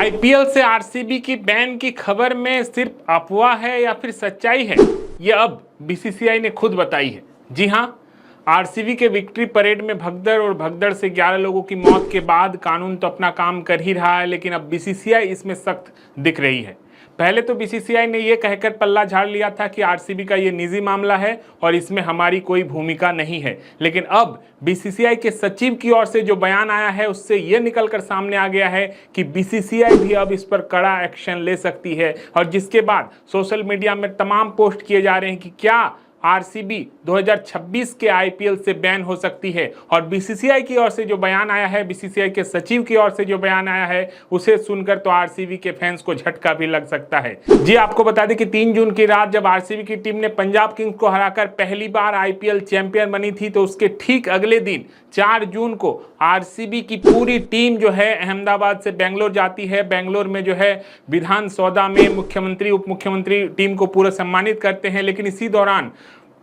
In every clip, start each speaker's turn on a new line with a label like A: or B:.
A: IPL से RCB की ban की खबर में सिर्फ अफवाह है या फिर सच्चाई है, ये अब बीसीसीआई ने खुद बताई है। जी हां, आरसीबी के विक्ट्री परेड में भगदड़ और भगदड़ से 11 लोगों की मौत के बाद कानून तो अपना काम कर ही रहा है, लेकिन अब बीसीसीआई इसमें सख्त दिख रही है। पहले तो बीसीसीआई ने यह कहकर पल्ला झाड़ लिया था कि आरसीबी का ये निजी मामला है और इसमें हमारी कोई भूमिका नहीं है, लेकिन अब बीसीसीआई के सचिव की ओर से जो बयान आया है उससे यह निकलकर सामने आ गया है कि बीसीसीआई भी अब इस पर कड़ा एक्शन ले सकती है। और जिसके बाद सोशल मीडिया में तमाम पोस्ट किए जा रहे हैं कि क्या आरसीबी 2026 के आईपीएल से बैन हो सकती है। और बीसीसीआई की ओर से जो बयान आया है, बीसीसीआई के सचिव की ओर से जो बयान आया है, उसे सुनकर तो आरसीबी के फैंस को झटका भी लग सकता है। जी आपको बता दें कि 3 जून की रात जब आरसीबी की टीम ने पंजाब किंग्स को हराकर पहली बार आईपीएल चैंपियन बनी थी, तो उसके ठीक अगले दिन 4 जून को आरसीबी की पूरी टीम जो है अहमदाबाद से बेंगलोर जाती है। बेंगलोर में जो है विधान सौदा में मुख्यमंत्री उप मुख्यमंत्री टीम को पूरा सम्मानित करते हैं, लेकिन इसी दौरान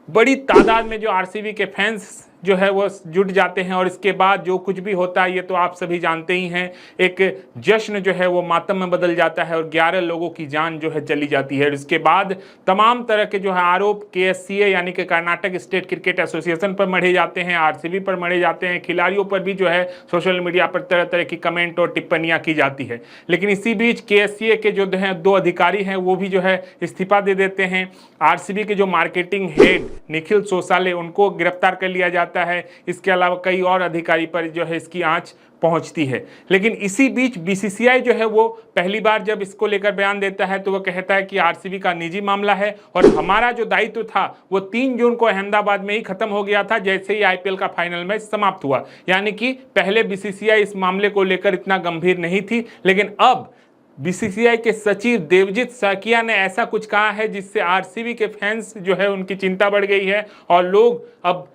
A: बड़ी तादाद में जो आरसीबी के फैंस जो है वो जुट जाते हैं। और इसके बाद जो कुछ भी होता है ये तो आप सभी जानते ही हैं, एक जश्न जो है वो मातम में बदल जाता है और 11 लोगों की जान जो है चली जाती है। और इसके बाद तमाम तरह के जो है आरोप केएससीए यानी कि कर्नाटक स्टेट क्रिकेट एसोसिएशन पर मढ़े जाते हैं, आरसीबी पर मढ़े जाते हैं, खिलाड़ियों पर भी जो है सोशल मीडिया पर तरह तरह की कमेंट और टिप्पणियां की जाती है। लेकिन इसी बीच केएससीए के जो है 2 अधिकारी हैं वो भी जो है इस्तीफा दे देते हैं। आरसीबी के जो मार्केटिंग हेड निखिल सोसाले उनको गिरफ्तार कर लिया जाता है। इसके अलावा कई और अधिकारी पर जो है इसकी आंच पहुंचती है। लेकिन इसी बीच बीसीसीआई जो है वो पहली बार जब इसको लेकर बयान देता है तो वो कहता है कि आरसीबी का निजी मामला है और हमारा जो दायित्व था वो 3 जून को अहमदाबाद में ही खत्म हो गया था, जैसे ही आईपीएल का फाइनल मैच समाप्त हुआ। यानी कि पहले बीसीसीआई इस मामले को लेकर इतना गंभीर नहीं थी, लेकिन अब बीसीसीआई के सचिव देवजीत साकिया ने ऐसा कुछ कहा है जिससे आरसीबी के फैंस जो है उनकी चिंता बढ़ गई है और लोग अब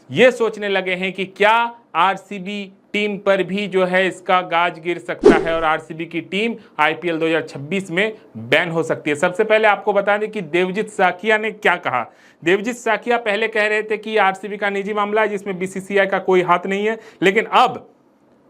A: ये सोचने लगे हैं कि क्या आरसीबी टीम पर भी जो है इसका गाज गिर सकता है और आरसीबी की टीम आईपीएल 2026 में बैन हो सकती है। सबसे पहले आपको बता दें कि देवजीत साकिया ने क्या कहा। देवजीत साकिया पहले कह रहे थे कि आरसीबी का निजी मामला है जिसमें बीसीसीआई का कोई हाथ नहीं है, लेकिन अब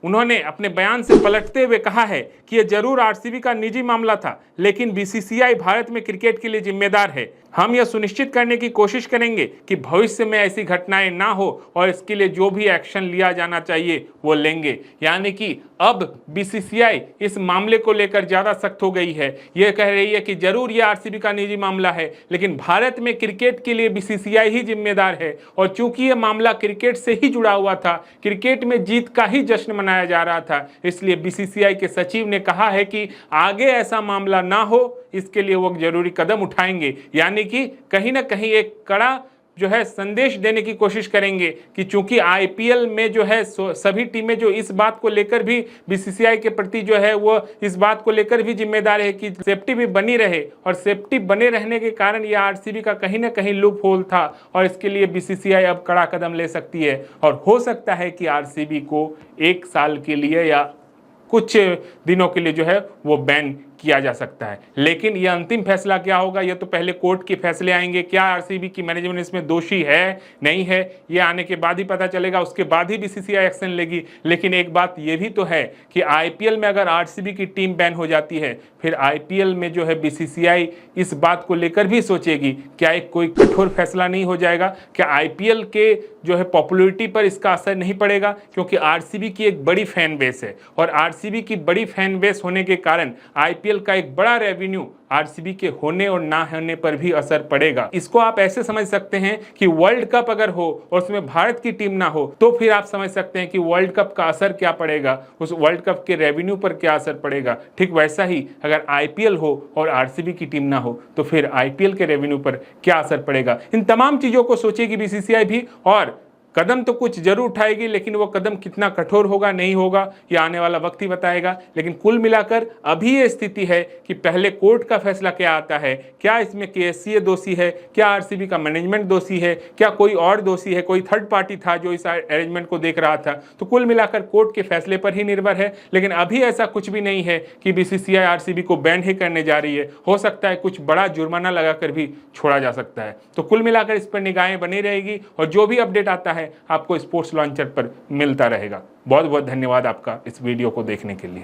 A: उन्होंने अपने बयान से पलटते हुए कहा है कि यह जरूर आरसीबी का निजी मामला था, लेकिन बीसीसीआई भारत में क्रिकेट के लिए जिम्मेदार है। हम यह सुनिश्चित करने की कोशिश करेंगे कि भविष्य में ऐसी घटनाएं ना हो और इसके लिए जो भी एक्शन लिया जाना चाहिए वो लेंगे। यानी कि अब बीसीसीआई इस मामले को लेकर ज़्यादा सख्त हो गई है। यह कह रही है कि जरूर यह आरसीबी का निजी मामला है, लेकिन भारत में क्रिकेट के लिए बीसीसीआई ही जिम्मेदार है। और चूंकि यह मामला क्रिकेट से ही जुड़ा हुआ था, क्रिकेट में जीत का ही जश्न मनाया जा रहा था, इसलिए बीसीसीआई के सचिव ने कहा है कि आगे ऐसा मामला ना हो इसके लिए वो जरूरी कदम उठाएंगे। यानी कि कहीं ना कहीं एक कड़ा जो है संदेश देने की कोशिश करेंगे कि चूंकि आईपीएल में जो है सभी टीमें जो इस बात को लेकर भी बीसीसीआई के प्रति जो है वो इस बात को लेकर भी जिम्मेदार है कि सेफ्टी भी बनी रहे, और सेफ्टी बने रहने के कारण ये आरसीबी का कहीं ना कहीं लूप होल था और इसके लिए बीसीसीआई अब कड़ा कदम ले सकती है। और हो सकता है कि आरसीबी को 1 साल के लिए या कुछ दिनों के लिए जो है वो बैन किया जा सकता है। लेकिन यह अंतिम फैसला क्या होगा, यह तो पहले कोर्ट के फैसले आएंगे। क्या आरसीबी की मैनेजमेंट इसमें दोषी है नहीं है, यह आने के बाद ही पता चलेगा, उसके बाद ही बीसीसीआई एक्शन लेगी। लेकिन एक बात यह भी तो है कि आईपीएल में अगर आरसीबी की टीम बैन हो जाती है, फिर आईपीएल में जो है बीसीसीआई इस बात को लेकर भी सोचेगी क्या एक कोई कठोर फैसला नहीं हो जाएगा, क्या आईपीएल के जो है पॉपुलैरिटी पर इसका असर नहीं पड़ेगा। क्योंकि आरसीबी की एक बड़ी फैन बेस है और आरसीबी की बड़ी फैन बेस होने के कारण आईपीएल का एक बड़ा रेवेन्यू आरसीबी के होने और ना होने पर भी असर पड़ेगा। इसको आप ऐसे समझ सकते हैं कि वर्ल्ड कप अगर हो और उसमें भारत की टीम ना हो, तो फिर आप समझ सकते हैं कि वर्ल्ड कप का असर क्या पड़ेगा, उस वर्ल्ड कप के रेवेन्यू पर क्या असर पड़ेगा। ठीक वैसा ही अगर आईपीएल हो और आरसीबी की टीम ना हो, तो फिर आईपीएल के रेवेन्यू पर क्या असर पड़ेगा। इन तमाम चीजों को सोचेगी बीसीसीआई भी और कदम तो कुछ जरूर उठाएगी, लेकिन वो कदम कितना कठोर होगा नहीं होगा ये आने वाला वक्त ही बताएगा। लेकिन कुल मिलाकर अभी ये स्थिति है कि पहले कोर्ट का फैसला क्या आता है, क्या इसमें केएससीए दोषी है, क्या आरसीबी का मैनेजमेंट दोषी है, क्या कोई और दोषी है, कोई थर्ड पार्टी था जो इस अरेंजमेंट को देख रहा था। तो कुल मिलाकर कोर्ट के फैसले पर ही निर्भर है। लेकिन अभी ऐसा कुछ भी नहीं है कि बीसीसीआई आरसीबी को बैन ही करने जा रही है। हो सकता है कुछ बड़ा जुर्माना लगाकर भी छोड़ा जा सकता है। तो कुल मिलाकर इस पर निगाहें बनी रहेगी और जो भी अपडेट आता है आपको स्पोर्ट्स लॉन्चर पर मिलता रहेगा। बहुत बहुत धन्यवाद आपका इस वीडियो को देखने के लिए।